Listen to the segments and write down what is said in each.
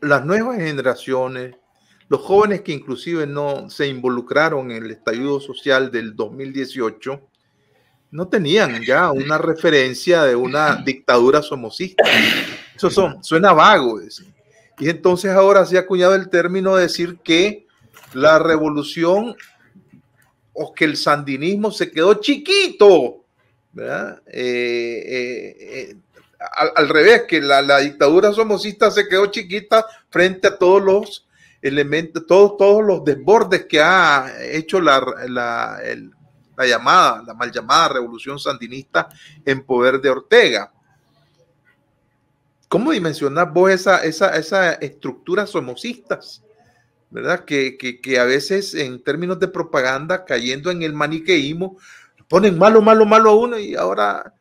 las nuevas generaciones, los jóvenes que inclusive no se involucraron en el estallido social del 2018, no tenían ya una referencia de una dictadura somocista. Suena vago. Y entonces ahora se ha acuñado el término de decir que la revolución o que el sandinismo se quedó chiquito, ¿verdad? Al revés, que la dictadura somocista se quedó chiquita frente a todos los elementos, todos los desbordes que ha hecho la mal llamada revolución sandinista en poder de Ortega. ¿Cómo dimensionás vos esa estructuras somocistas, verdad? Que a veces en términos de propaganda, cayendo en el maniqueísmo, ponen malo a uno y ahora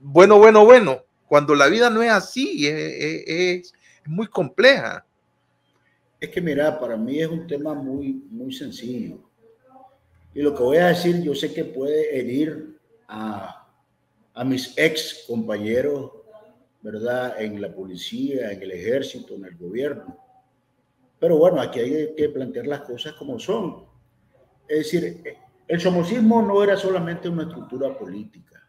bueno, cuando la vida no es así, es muy compleja. Es que mira, para mí es un tema muy sencillo. Y lo que voy a decir, yo sé que puede herir a mis ex compañeros, ¿verdad? En la policía, en el ejército, en el gobierno. Pero bueno, aquí hay que plantear las cosas como son. Es decir, el somocismo no era solamente una estructura política.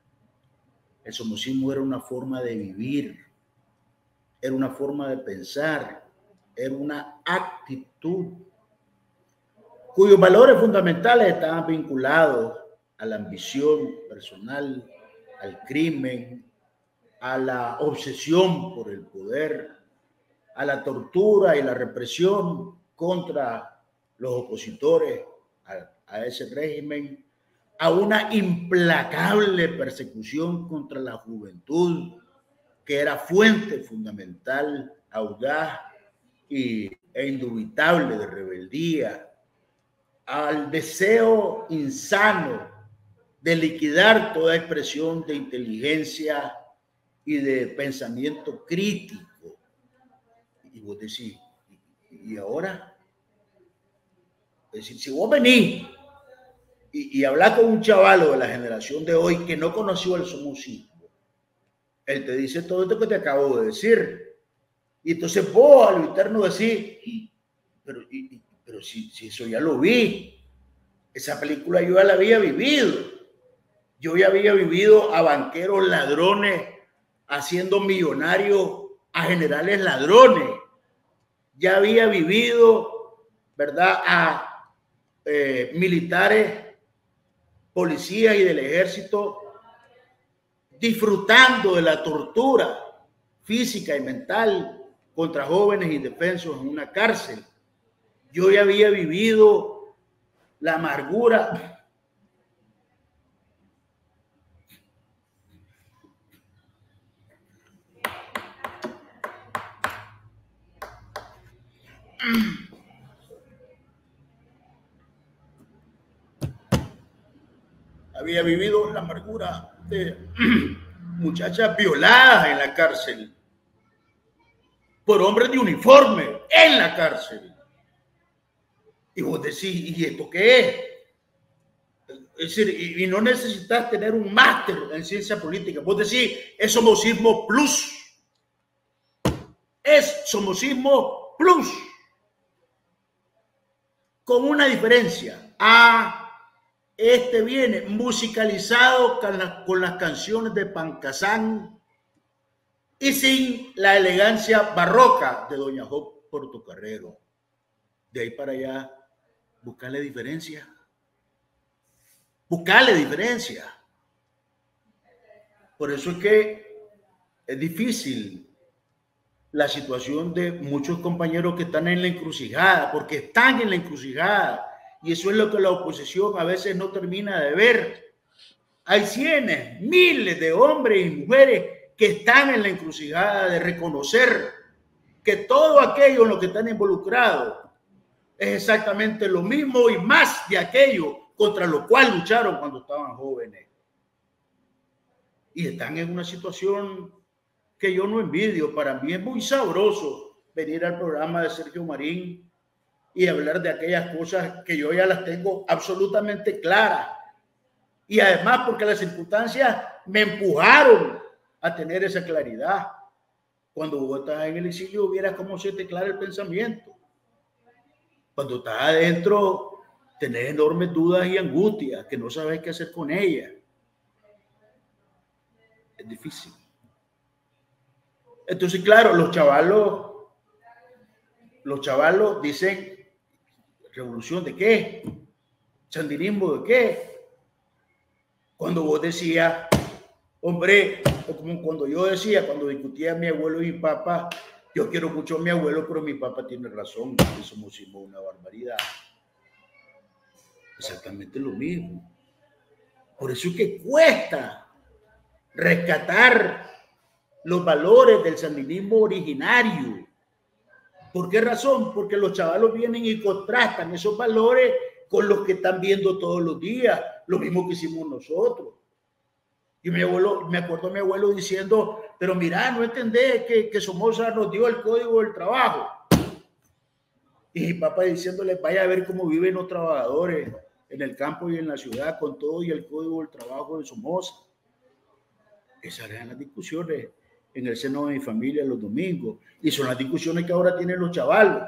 El somocismo era una forma de vivir, era una forma de pensar, era una actitud cuyos valores fundamentales estaban vinculados a la ambición personal, al crimen, a la obsesión por el poder, a la tortura y la represión contra los opositores a ese régimen, a una implacable persecución contra la juventud, que era fuente fundamental, audaz e indubitable de rebeldía, al deseo insano de liquidar toda expresión de inteligencia y de pensamiento crítico. Y vos decís, ¿y ahora? Es decir, si vos venís y hablas con un chavalo de la generación de hoy que no conoció el somocismo, él te dice todo esto que te acabo de decir. Y entonces vos a lo interno decís, pero si eso ya lo vi. Esa película yo ya la había vivido. Yo ya había vivido a banqueros ladrones haciendo millonarios a generales ladrones. Ya había vivido, ¿verdad?, a militares, policías y del ejército disfrutando de la tortura física y mental contra jóvenes indefensos en una cárcel. Yo ya había vivido la amargura de muchachas violadas en la cárcel por hombres de uniforme en la cárcel. Y vos decís, ¿y esto qué es? Es decir, y no necesitas tener un máster en ciencia política. Vos decís, es somocismo plus. Es somocismo plus. Con una diferencia. Este viene musicalizado con las canciones de Pancasán y sin la elegancia barroca de Doña Job Portocarrero. De ahí para allá, buscarle diferencia. Buscarle diferencia. Por eso es que es difícil la situación de muchos compañeros que están en la encrucijada, porque están en la encrucijada. Y eso es lo que la oposición a veces no termina de ver. Hay cientos, miles de hombres y mujeres que están en la encrucijada de reconocer que todo aquello en lo que están involucrados es exactamente lo mismo y más de aquello contra lo cual lucharon cuando estaban jóvenes. Y están en una situación que yo no envidio. Para mí es muy sabroso venir al programa de Sergio Marín y hablar de aquellas cosas que yo ya las tengo absolutamente claras. Y además porque las circunstancias me empujaron a tener esa claridad. Cuando vos estás en el exilio, vieras cómo se te aclara el pensamiento. Cuando estás adentro, tenés enormes dudas y angustias que no sabes qué hacer con ellas. Es difícil. Entonces, claro, los chavalos dicen, ¿revolución de qué? ¿Sandinismo de qué? Cuando vos decías, hombre, o como cuando yo decía, cuando discutía a mi abuelo y mi papá, yo quiero mucho a mi abuelo, pero mi papá tiene razón, somos una barbaridad. Exactamente lo mismo. Por eso es que cuesta rescatar los valores del sandinismo originario. ¿Por qué razón? Porque los chavalos vienen y contrastan esos valores con los que están viendo todos los días, lo mismo que hicimos nosotros. Y me acuerdo a mi abuelo diciendo, pero mira, no entendés que Somoza nos dio el código del trabajo. Y mi papá diciéndole, vaya a ver cómo viven los trabajadores en el campo y en la ciudad con todo y el código del trabajo de Somoza. Esas eran las discusiones en el seno de mi familia los domingos. Y son las discusiones que ahora tienen los chavalos.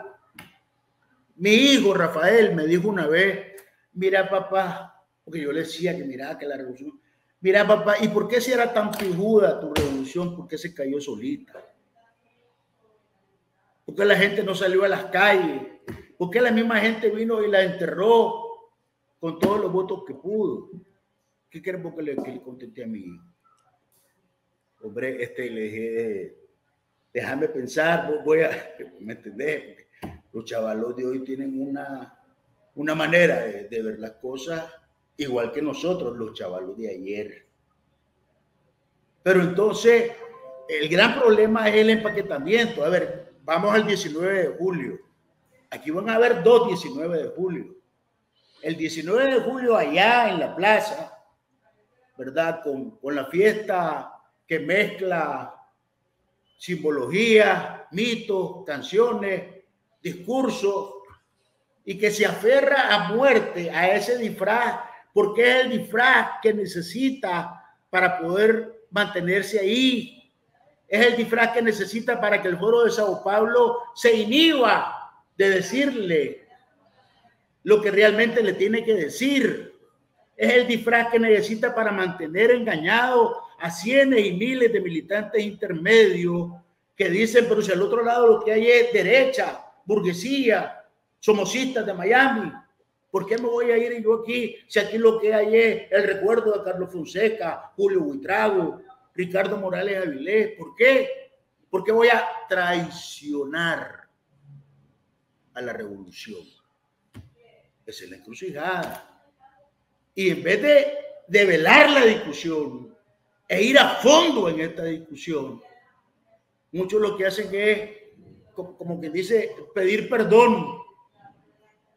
Mi hijo Rafael me dijo una vez, mira papá, porque yo le decía que mira que la revolución, mira papá, ¿y por qué si era tan pijuda tu revolución? ¿Por qué se cayó solita? ¿Por qué la gente no salió a las calles? ¿Por qué la misma gente vino y la enterró con todos los votos que pudo? ¿Qué queremos que le contesté a mi hijo? Hombre, le dije, déjame pensar, ¿me entendés? Los chavalos de hoy tienen una manera de ver las cosas igual que nosotros, los chavalos de ayer. Pero entonces, el gran problema es el empaquetamiento. A ver, vamos al 19 de julio. Aquí van a haber dos 19 de julio. El 19 de julio allá en la plaza, ¿verdad? Con la fiesta que mezcla simbología, mitos, canciones, discursos, y que se aferra a muerte a ese disfraz, porque es el disfraz que necesita para poder mantenerse ahí. Es el disfraz que necesita para que el Foro de Sao Paulo se inhiba de decirle lo que realmente le tiene que decir. Es el disfraz que necesita para mantener engañado a cientos y miles de militantes intermedios que dicen, pero si al otro lado lo que hay es derecha, burguesía, somocistas de Miami, ¿por qué me voy a ir yo aquí si aquí lo que hay es el recuerdo de Carlos Fonseca, Julio Buitrago, Ricardo Morales Avilés? ¿Por qué? ¿Por qué voy a traicionar a la revolución? Esa es la encrucijada. Y en vez de velar la discusión e ir a fondo en esta discusión, muchos lo que hacen es, como quien dice, pedir perdón,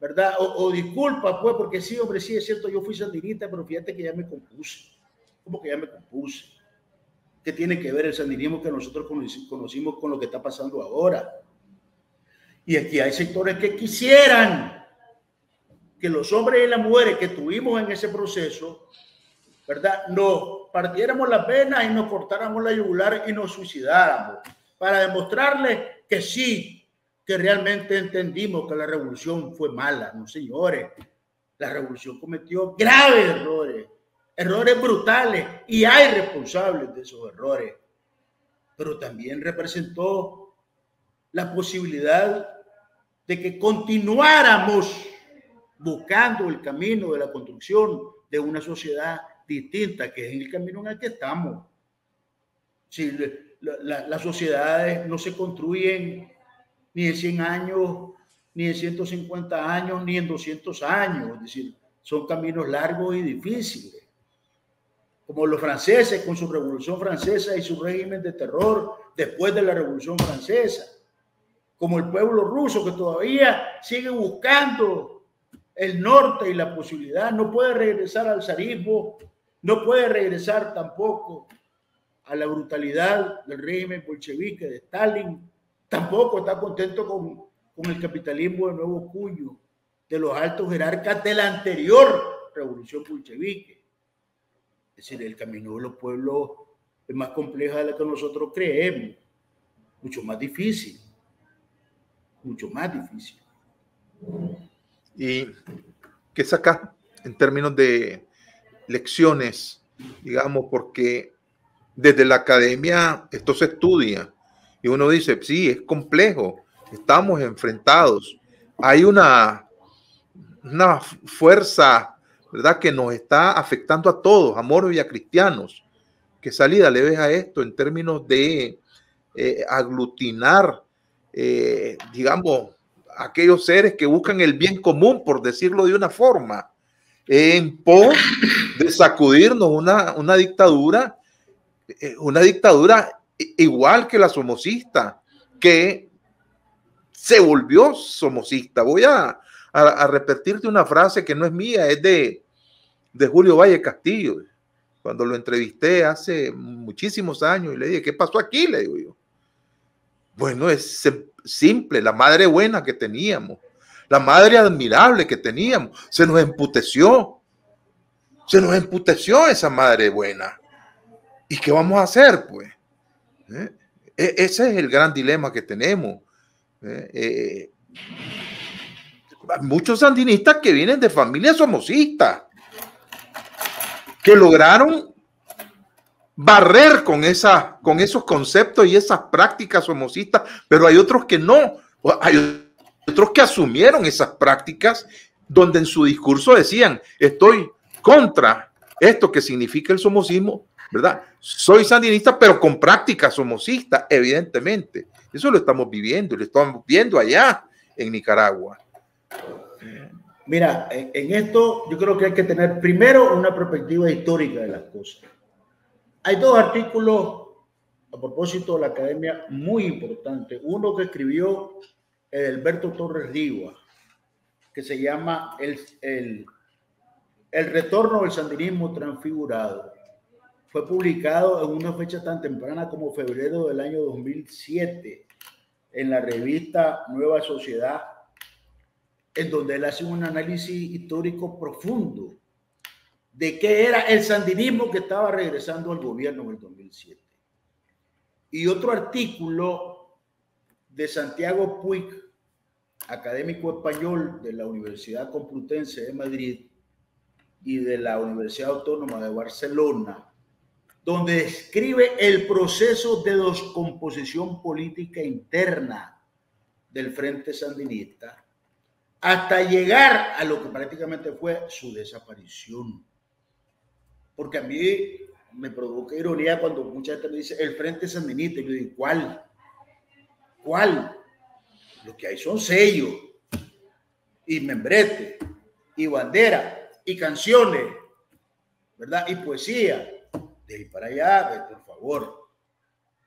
¿verdad? O disculpa, pues, porque sí, hombre, sí, es cierto, yo fui sandinista, pero fíjate que ya me compuse. ¿Cómo que ya me compuse? ¿Qué tiene que ver el sandinismo que nosotros conocimos con lo que está pasando ahora? Y aquí hay sectores que quisieran que los hombres y las mujeres que tuvimos en ese proceso, ¿verdad?, nos partiéramos las venas y nos cortáramos la yugular y nos suicidáramos para demostrarles que sí, que realmente entendimos que la revolución fue mala. No, señores, la revolución cometió graves errores, errores brutales, y hay responsables de esos errores, pero también representó la posibilidad de que continuáramos buscando el camino de la construcción de una sociedad distinta, que es el camino en el que estamos. Si las sociedades no se construyen ni en 100 años, ni en 150 años, ni en 200 años, es decir, son caminos largos y difíciles. Como los franceses con su Revolución Francesa y su régimen de terror después de la Revolución Francesa. Como el pueblo ruso que todavía sigue buscando el norte y la posibilidad, no puede regresar al zarismo, no puede regresar tampoco a la brutalidad del régimen bolchevique de Stalin, tampoco está contento con el capitalismo de nuevo cuño de los altos jerarcas de la anterior revolución bolchevique. Es decir, el camino de los pueblos es más compleja de la que nosotros creemos. mucho más difícil. Mucho más difícil. ¿Y qué sacas en términos de lecciones, digamos, porque desde la academia esto se estudia y uno dice, sí, es complejo, estamos enfrentados, hay una fuerza, ¿verdad?, que nos está afectando a todos, a moros y a cristianos. ¿Qué salida le ves a esto en términos de aglutinar, digamos, aquellos seres que buscan el bien común, por decirlo de una forma, en pos de sacudirnos una dictadura igual que la somocista, que se volvió somocista? Voy a repetirte una frase que no es mía, es de Julio Valle Castillo. Cuando lo entrevisté hace muchísimos años y le dije, ¿qué pasó aquí? Le digo yo. Bueno, es simple, la madre buena que teníamos, la madre admirable que teníamos, se nos emputeció esa madre buena. ¿Y qué vamos a hacer, pues? Ese es el gran dilema que tenemos. Muchos sandinistas que vienen de familias somocistas, que lograron barrer con esos conceptos y esas prácticas somocistas, pero hay otros que no. Hay otros que asumieron esas prácticas, donde en su discurso decían, estoy contra esto que significa el somocismo, ¿verdad? Soy sandinista, pero con prácticas somocistas, evidentemente. Eso lo estamos viviendo, lo estamos viendo allá en Nicaragua. Mira, en esto yo creo que hay que tener primero una perspectiva histórica de las cosas. Hay dos artículos a propósito de la academia muy importantes. Uno que escribió Alberto Torres Rivas, que se llama el retorno del sandinismo transfigurado. Fue publicado en una fecha tan temprana como febrero del año 2007 en la revista Nueva Sociedad, en donde él hace un análisis histórico profundo de qué era el sandinismo que estaba regresando al gobierno en el 2007. Y otro artículo de Santiago Puig, académico español de la Universidad Complutense de Madrid y de la Universidad Autónoma de Barcelona, donde describe el proceso de descomposición política interna del Frente Sandinista hasta llegar a lo que prácticamente fue su desaparición. Porque a mí me provoca ironía cuando mucha gente me dice el Frente Sandinista, y yo digo, ¿cuál? ¿Cuál? Lo que hay son sellos y membrete y bandera y canciones, ¿verdad? Y poesía. De ahí para allá, por favor.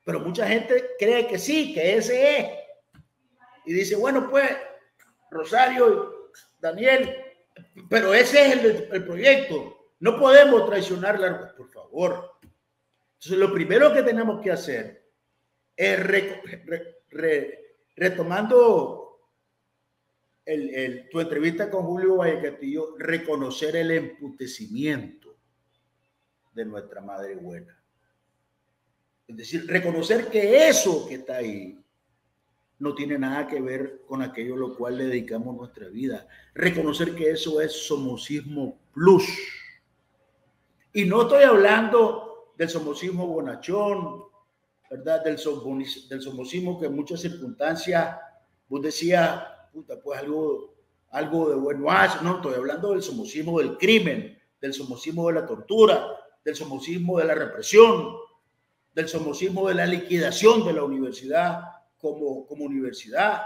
Pero mucha gente cree que sí, que ese es. Y dice, bueno, pues, Rosario, Daniel, pero ese es el proyecto. No podemos traicionarla, por favor. Entonces, lo primero que tenemos que hacer es, retomando tu entrevista con Julio Valle Castillo, reconocer el emputecimiento de nuestra madre buena. Es decir, reconocer que eso que está ahí no tiene nada que ver con aquello a lo cual le dedicamos nuestra vida. Reconocer que eso es somocismo plus. Y no estoy hablando del somocismo bonachón, ¿verdad? Del somocismo que en muchas circunstancias vos decías, puta, pues algo de bueno hace. No, estoy hablando del somocismo del crimen, del somocismo de la tortura, del somocismo de la represión, del somocismo de la liquidación de la universidad como universidad.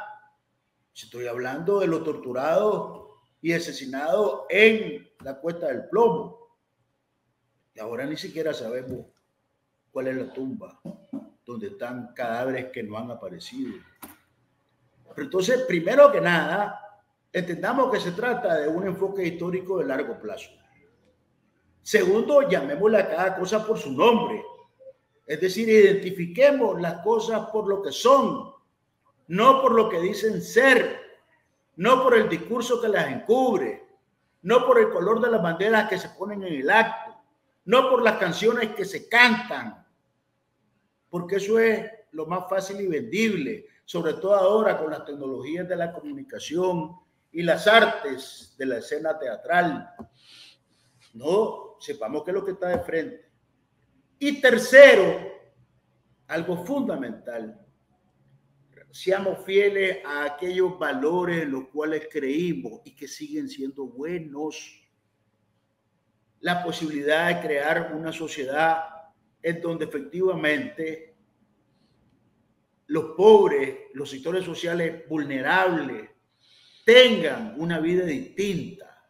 Estoy hablando de los torturados y asesinados en la Cuesta del Plomo. Y ahora ni siquiera sabemos cuál es la tumba donde están cadáveres que no han aparecido. Pero entonces, primero que nada, entendamos que se trata de un enfoque histórico de largo plazo. Segundo, llamémosle a cada cosa por su nombre. Es decir, identifiquemos las cosas por lo que son, no por lo que dicen ser, no por el discurso que las encubre, no por el color de las banderas que se ponen en el acto, no por las canciones que se cantan, porque eso es lo más fácil y vendible, sobre todo ahora con las tecnologías de la comunicación y las artes de la escena teatral. No, sepamos qué es lo que está de frente. Y tercero, algo fundamental, seamos fieles a aquellos valores en los cuales creímos y que siguen siendo buenos. La posibilidad de crear una sociedad en donde efectivamente los pobres, los sectores sociales vulnerables tengan una vida distinta.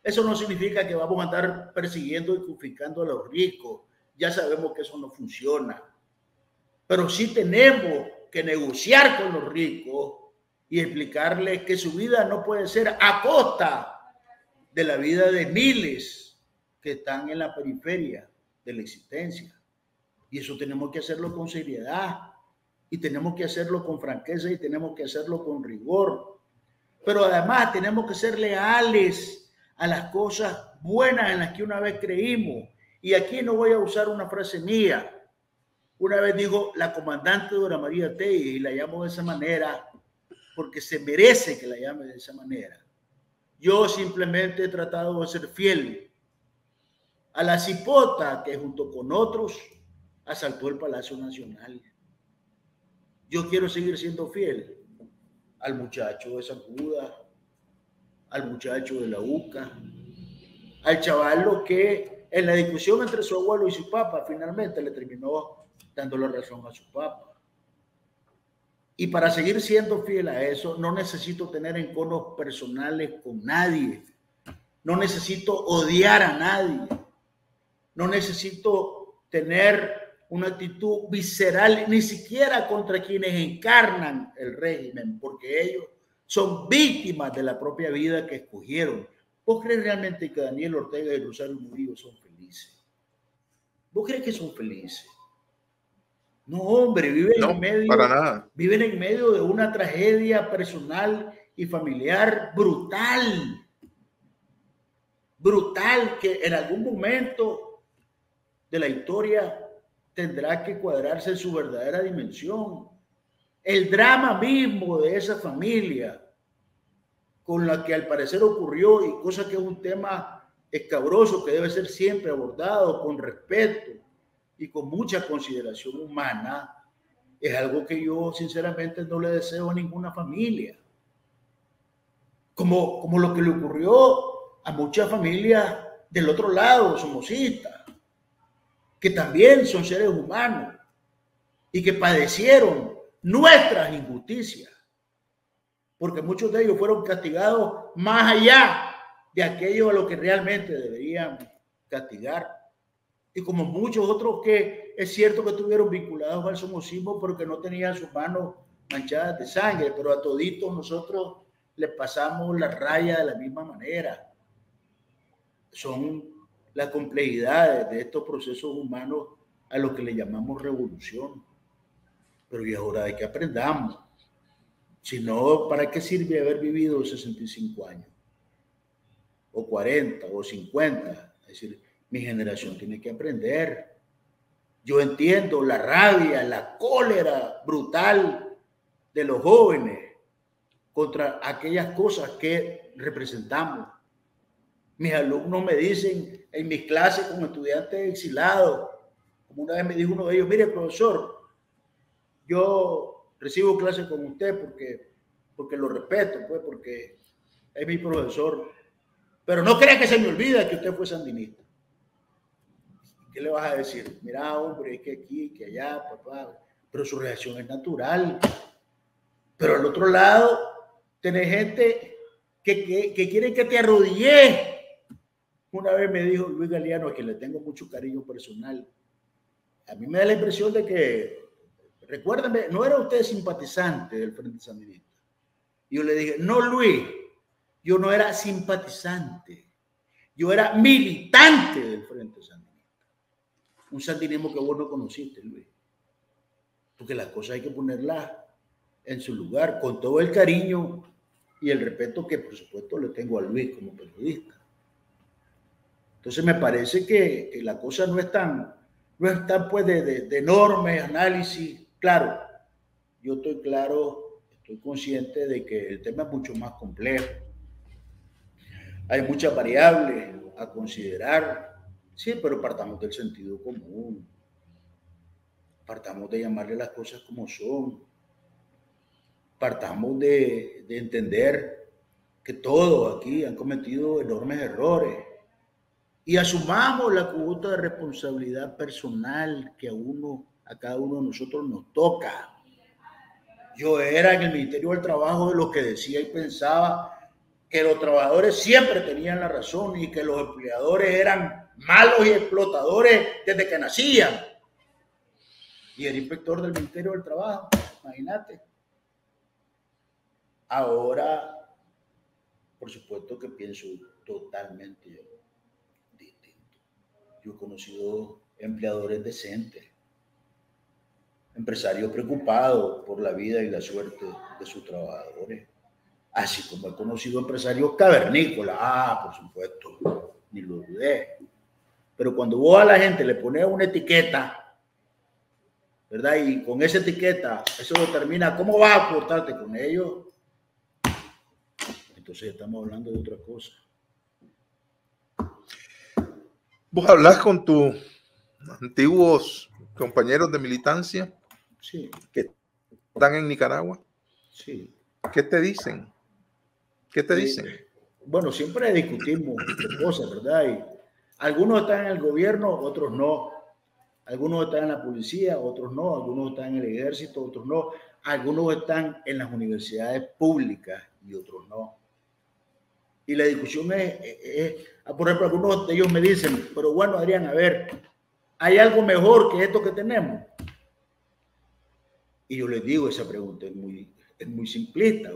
Eso no significa que vamos a andar persiguiendo y confiscando a los ricos. Ya sabemos que eso no funciona. Pero sí tenemos que negociar con los ricos y explicarles que su vida no puede ser a costa de la vida de miles que están en la periferia de la existencia. Y eso tenemos que hacerlo con seriedad, y tenemos que hacerlo con franqueza, y tenemos que hacerlo con rigor. Pero además tenemos que ser leales a las cosas buenas en las que una vez creímos. Y aquí no voy a usar una frase mía. Una vez dijo la comandante Dora María Tey, y la llamo de esa manera porque se merece que la llame de esa manera. Yo simplemente he tratado de ser fiel a la cipota que junto con otros asaltó el Palacio Nacional. Yo quiero seguir siendo fiel al muchacho de San Judas, al muchacho de la UCA, al chavalo que en la discusión entre su abuelo y su papá finalmente le terminó dando la razón a su papá. Y para seguir siendo fiel a eso, no necesito tener enconos personales con nadie. No necesito odiar a nadie. No necesito tener una actitud visceral, ni siquiera contra quienes encarnan el régimen, porque ellos son víctimas de la propia vida que escogieron. ¿Vos crees realmente que Daniel Ortega y Rosario Murillo son felices? ¿Vos crees que son felices? No, hombre, viven en medio de una tragedia personal y familiar brutal. Brutal, que en algún momento de la historia tendrá que cuadrarse en su verdadera dimensión. El drama mismo de esa familia con la que al parecer ocurrió, y cosa que es un tema escabroso que debe ser siempre abordado con respeto y con mucha consideración humana, es algo que yo sinceramente no le deseo a ninguna familia. Como lo que le ocurrió a muchas familias del otro lado, somosistas, que también son seres humanos y que padecieron nuestras injusticias, porque muchos de ellos fueron castigados más allá de aquello a lo que realmente deberían castigar. Y como muchos otros que es cierto que estuvieron vinculados al somosismo, pero que no tenían sus manos manchadas de sangre, pero a toditos nosotros les pasamos la raya de la misma manera. Son las complejidades de estos procesos humanos a lo que le llamamos revolución. Pero ya es hora de que aprendamos. Si no, ¿para qué sirve haber vivido 65 años? O 40, o 50. Es decir, mi generación tiene que aprender. Yo entiendo la rabia, la cólera brutal de los jóvenes contra aquellas cosas que representamos. Mis alumnos me dicen en mis clases como estudiantes exilados, como una vez me dijo uno de ellos, mire, profesor, yo recibo clases con usted porque lo respeto, pues, porque es mi profesor, pero no crea que se me olvida que usted fue sandinista. ¿Qué le vas a decir? Mira, hombre, es que aquí, que allá, papá, pero su reacción es natural. Pero al otro lado, tenés gente que quiere que te arrodilles. Una vez me dijo Luis Galeano, a quien le tengo mucho cariño personal, a mí me da la impresión de que, recuérdame, no era usted simpatizante del Frente Sandinista. Y yo le dije, no, Luis, yo no era simpatizante, yo era militante del Frente Sandinista. Un sandinismo que vos no conociste, Luis. Porque las cosas hay que ponerlas en su lugar, con todo el cariño y el respeto que, por supuesto, le tengo a Luis como periodista. Entonces me parece que la cosa no es tan pues de enorme análisis Claro, yo estoy claro, estoy consciente de que el tema es mucho más complejo. Hay muchas variables a considerar. Sí, pero partamos del sentido común. Partamos de llamarle las cosas como son. Partamos de entender que todos aquí han cometido enormes errores. Y asumamos la cuota de responsabilidad personal que a cada uno de nosotros nos toca. Yo era en el Ministerio del Trabajo de los que decía y pensaba que los trabajadores siempre tenían la razón y que los empleadores eran malos y explotadores desde que nacían. Y era inspector del Ministerio del Trabajo, imagínate. Ahora, por supuesto que pienso totalmente distinto. Yo he conocido empleadores decentes, empresarios preocupados por la vida y la suerte de sus trabajadores, así como he conocido empresarios cavernícolas, por supuesto, ni lo dudé. Pero cuando vos a la gente le pones una etiqueta, ¿verdad? Y con esa etiqueta, eso determina cómo vas a portarte con ellos, entonces estamos hablando de otra cosa. ¿Vos hablas con tus antiguos compañeros de militancia? Sí. Que están en Nicaragua. Sí. ¿Qué te dicen? ¿Qué te dicen? Bueno, siempre discutimos cosas, ¿verdad? Y algunos están en el gobierno, otros no. Algunos están en la policía, otros no. Algunos están en el ejército, otros no. Algunos están en las universidades públicas y otros no. Y la discusión es, por ejemplo, algunos de ellos me dicen, pero bueno, Adrián, a ver, ¿hay algo mejor que esto que tenemos? Y yo les digo, esa pregunta es muy simplista.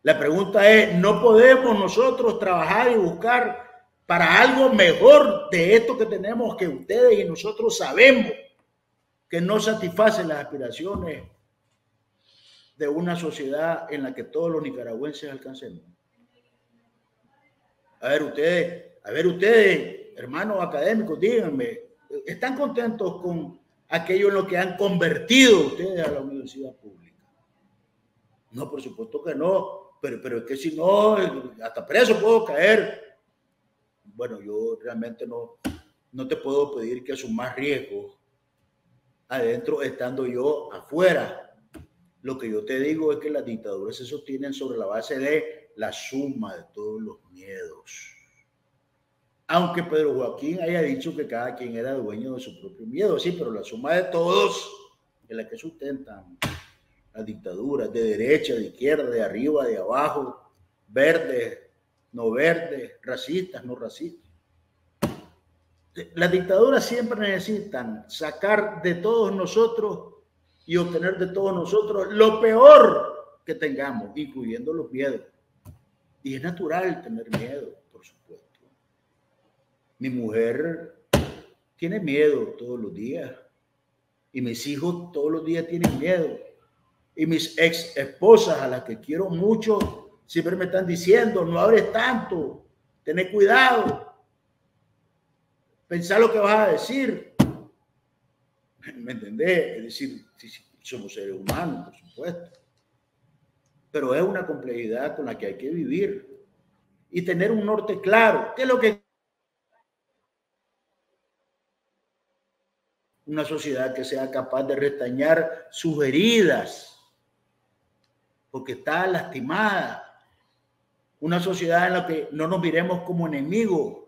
La pregunta es, ¿no podemos nosotros trabajar y buscar para algo mejor de esto que tenemos que ustedes y nosotros sabemos que no satisface las aspiraciones de una sociedad en la que todos los nicaragüenses alcancemos? A ver ustedes, hermanos académicos, díganme, ¿están contentos con aquello en lo que han convertido ustedes a la universidad pública? No, por supuesto que no, pero es que si no, hasta preso puedo caer. Bueno, yo realmente no te puedo pedir que asumas riesgos adentro estando yo afuera. Lo que yo te digo es que las dictaduras se sostienen sobre la base de la suma de todos los miedos. Aunque Pedro Joaquín haya dicho que cada quien era dueño de su propio miedo, sí, pero la suma de todos es la que sustentan las dictaduras, de derecha, de izquierda, de arriba, de abajo, verdes, no verdes, racistas, no racistas. Las dictaduras siempre necesitan sacar de todos nosotros y obtener de todos nosotros lo peor que tengamos, incluyendo los miedos. Y es natural tener miedo, por supuesto. Mi mujer tiene miedo todos los días. Y mis hijos todos los días tienen miedo. Y mis ex esposas, a las que quiero mucho, siempre me están diciendo, no hables tanto, ten cuidado. Pensá lo que vas a decir. ¿Me entendés? Es decir, somos seres humanos, por supuesto. Pero es una complejidad con la que hay que vivir y tener un norte claro. ¿Qué es lo que una sociedad que sea capaz de restañar sus heridas porque está lastimada? Una sociedad en la que no nos miremos como enemigos.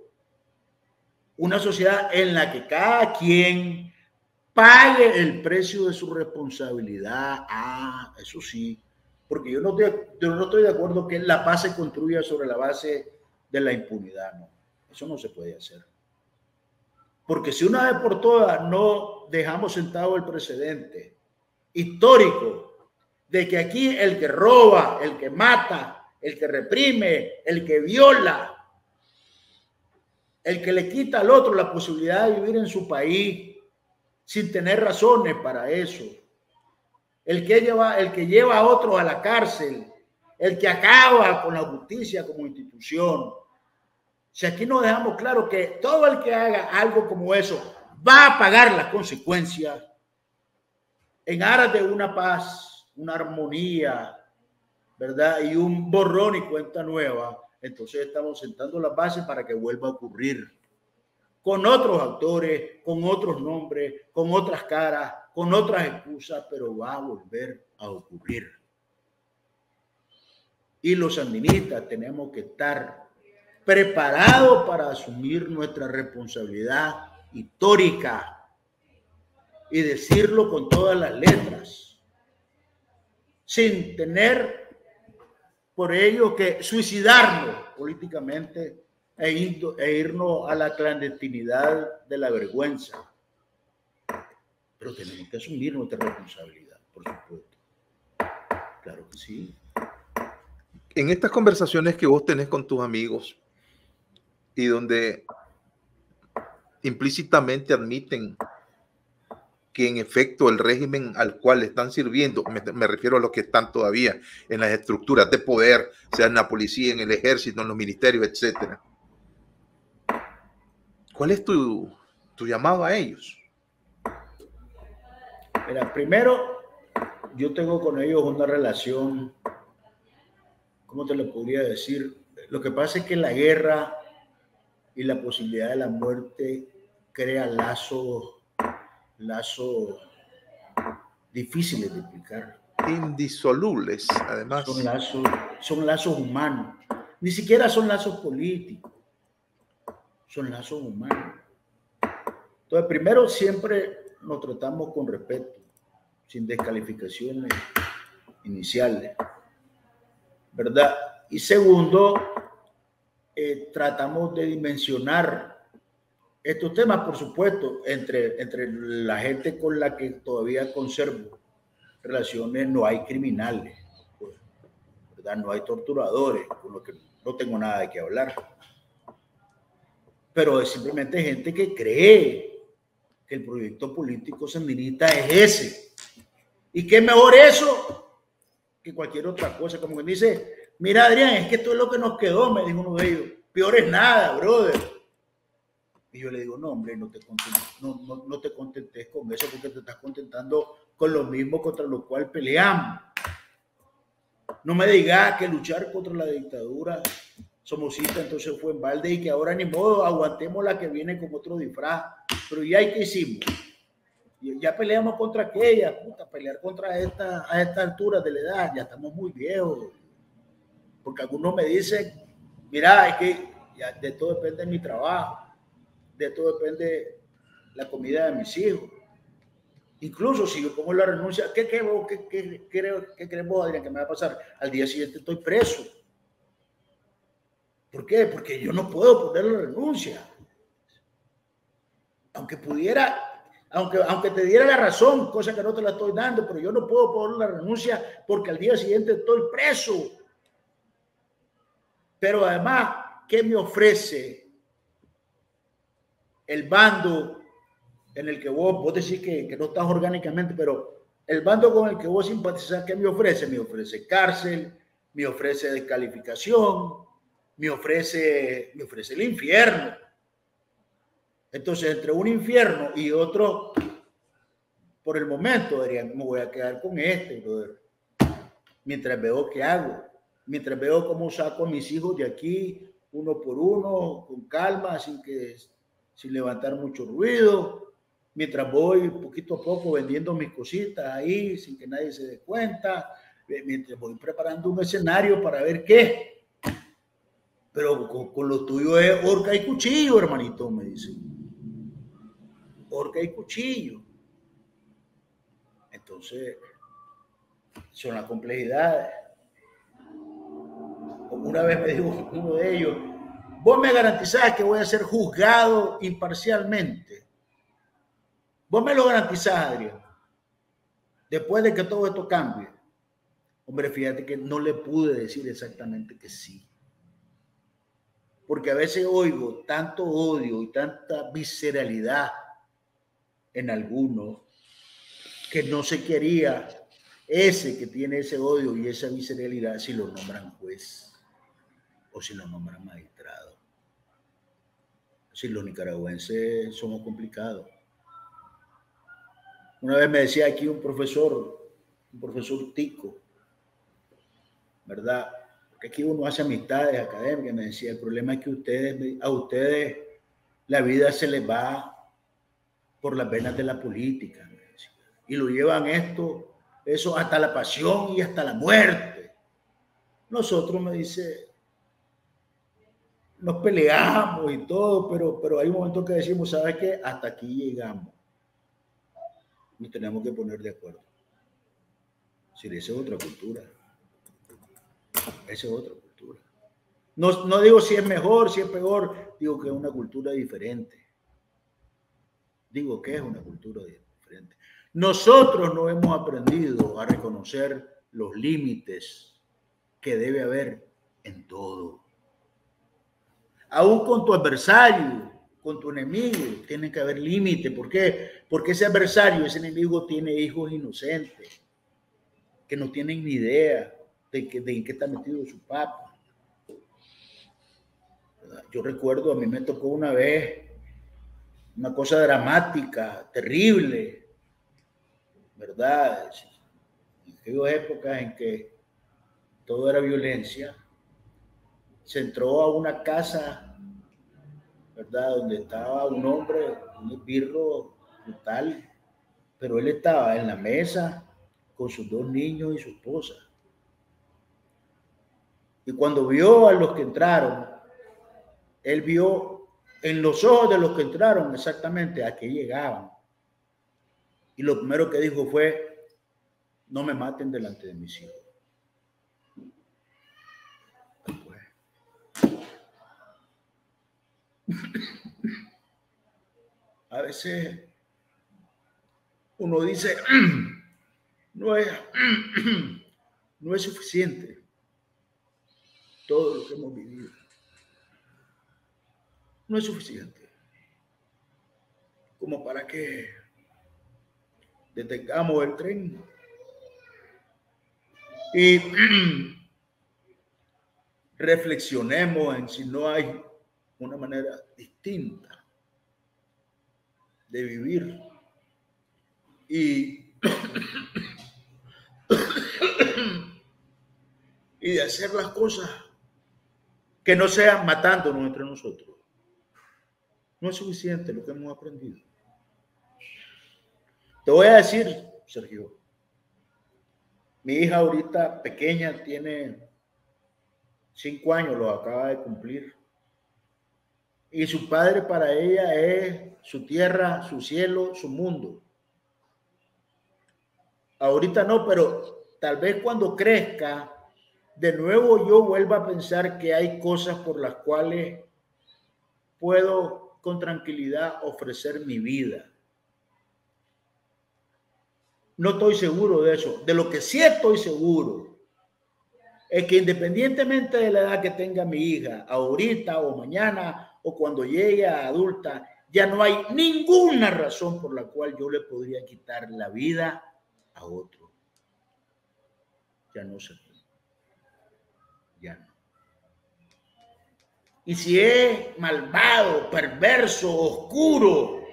Una sociedad en la que cada quien pague el precio de su responsabilidad. Eso sí. Porque yo no estoy de acuerdo que la paz se construya sobre la base de la impunidad. No, eso no se puede hacer. Porque si una vez por todas no dejamos sentado el precedente histórico de que aquí el que roba, el que mata, el que reprime, el que viola, el que le quita al otro la posibilidad de vivir en su país sin tener razones para eso, el que lleva a otros a la cárcel, el que acaba con la justicia como institución. Si aquí nos dejamos claro que todo el que haga algo como eso va a pagar las consecuencias, en aras de una paz, una armonía, ¿verdad? Y un borrón y cuenta nueva, entonces estamos sentando las bases para que vuelva a ocurrir. Con otros actores, con otros nombres, con otras caras, con otras excusas, pero va a volver a ocurrir. Y los sandinistas tenemos que estar preparados para asumir nuestra responsabilidad histórica y decirlo con todas las letras, sin tener por ello que suicidarnos políticamente e irnos a la clandestinidad de la vergüenza. Pero tenemos que asumir nuestra responsabilidad, por supuesto. Claro que sí. En estas conversaciones que vos tenés con tus amigos y donde implícitamente admiten que en efecto el régimen al cual están sirviendo, me refiero a los que están todavía en las estructuras de poder, sea en la policía, en el ejército, en los ministerios, etcétera. ¿Cuál es tu llamado a ellos? Mira, primero, yo tengo con ellos una relación, ¿cómo te lo podría decir? Lo que pasa es que la guerra y la posibilidad de la muerte crea lazos difíciles de explicar. Indisolubles, además. Son lazos humanos. Ni siquiera son lazos políticos. Son lazos humanos. Entonces, primero, siempre nos tratamos con respeto, sin descalificaciones iniciales, ¿verdad? Y segundo, tratamos de dimensionar estos temas, por supuesto, entre la gente con la que todavía conservo relaciones, no hay criminales, ¿verdad? No hay torturadores, con los que no tengo nada de qué hablar. Pero es simplemente gente que cree que el proyecto político sandinista es ese. Y que mejor eso que cualquier otra cosa. Como que dice, mira Adrián, es que esto es lo que nos quedó, me dijo uno de ellos. Peor es nada, brother. Y yo le digo, no, hombre, no te contentes con eso porque te estás contentando con lo mismo contra lo cual peleamos. No me digas que luchar contra la dictadura somocista entonces fue en balde y que ahora ni modo, aguantemos la que viene con otro disfraz. Pero ya ¿qué hicimos? Ya peleamos contra aquella, puta, pelear contra a esta altura de la edad, ya estamos muy viejos. Porque algunos me dicen, mira, es que ya de todo depende de mi trabajo, de todo depende la comida de mis hijos. Incluso si yo pongo la renuncia, ¿qué crees vos, Adrián, que me va a pasar? Al día siguiente estoy preso. ¿Por qué? Porque yo no puedo poner la renuncia. Aunque pudiera, aunque te diera la razón, cosa que no te la estoy dando, pero yo no puedo poner la renuncia porque al día siguiente estoy preso. Pero además, ¿qué me ofrece el bando en el que vos decís que no estás orgánicamente, pero el bando con el que vos simpatizás, ¿qué me ofrece? Me ofrece cárcel, me ofrece descalificación, me ofrece el infierno. Entonces, entre un infierno y otro, por el momento, Adrián, me voy a quedar con este, brother. Mientras veo qué hago, mientras veo cómo saco a mis hijos de aquí, uno por uno, con calma, sin levantar mucho ruido, mientras voy poquito a poco vendiendo mis cositas ahí, sin que nadie se dé cuenta, mientras voy preparando un escenario para ver qué. Pero con lo tuyo es horca y cuchillo, hermanito, me dice. Horca y cuchillo. Entonces, son las complejidades. Una vez me dijo uno de ellos, vos me garantizás que voy a ser juzgado imparcialmente. Vos me lo garantizás, Adrián, después de que todo esto cambie. Hombre, fíjate que no le pude decir exactamente que sí. Porque a veces oigo tanto odio y tanta visceralidad en algunos que no se quería ese que tiene ese odio y esa visceralidad si lo nombran juez o si lo nombran magistrado. Si los nicaragüenses somos complicados. Una vez me decía aquí un profesor tico, ¿verdad? Porque aquí uno hace amistades académicas. Me decía, el problema es que a ustedes la vida se les va por las venas de la política, me decía, y lo llevan eso hasta la pasión y hasta la muerte. Nosotros, me dice, nos peleamos y todo, pero hay un momento que decimos, ¿sabes qué? Hasta aquí llegamos. Nos tenemos que poner de acuerdo. Si esa es otra cultura. Esa es otra cultura. No digo si es mejor, si es peor, digo que es una cultura diferente. Digo que es una cultura diferente. Nosotros no hemos aprendido a reconocer los límites que debe haber en todo. Aún con tu adversario, con tu enemigo, tiene que haber límite. ¿Por qué? Porque ese adversario, ese enemigo tiene hijos inocentes que no tienen ni idea de en qué está metido su papá. Yo recuerdo, a mí me tocó una vez una cosa dramática, terrible, ¿verdad? En aquellas épocas en que todo era violencia, se entró a una casa, ¿verdad? Donde estaba un hombre, un esbirro brutal, pero él estaba en la mesa con sus 2 niños y su esposa. Y cuando vio a los que entraron, él vio en los ojos de los que entraron exactamente a qué llegaban. Y lo primero que dijo fue, no me maten delante de mis hijos. A veces uno dice, no es suficiente todo lo que hemos vivido. No es suficiente como para que detengamos el tren y reflexionemos en si no hay una manera distinta de vivir y de hacer las cosas que no sean matándonos entre nosotros. No es suficiente lo que hemos aprendido. Te voy a decir, Sergio, mi hija ahorita pequeña tiene 5 años, lo acaba de cumplir. Y su padre para ella es su tierra, su cielo, su mundo. Ahorita no, pero tal vez cuando crezca, de nuevo yo vuelva a pensar que hay cosas por las cuales puedo con tranquilidad ofrecer mi vida. No estoy seguro de eso. De lo que sí estoy seguro es que independientemente de la edad que tenga mi hija, ahorita o mañana o cuando llegue a adulta, ya no hay ninguna razón por la cual yo le podría quitar la vida a otro. Ya no se puede. Ya no. Y si es malvado, perverso, oscuro,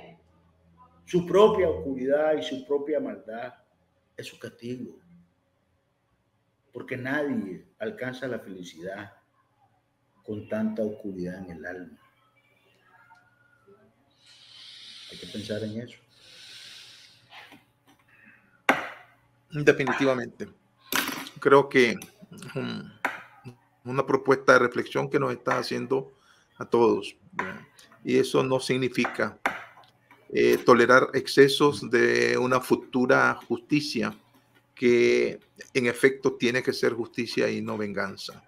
su propia oscuridad y su propia maldad es su castigo. Porque nadie alcanza la felicidad con tanta oscuridad en el alma. Hay que pensar en eso. Definitivamente. Creo que una propuesta de reflexión que nos está haciendo a todos. Y eso no significa tolerar excesos de una futura justicia que en efecto tiene que ser justicia y no venganza.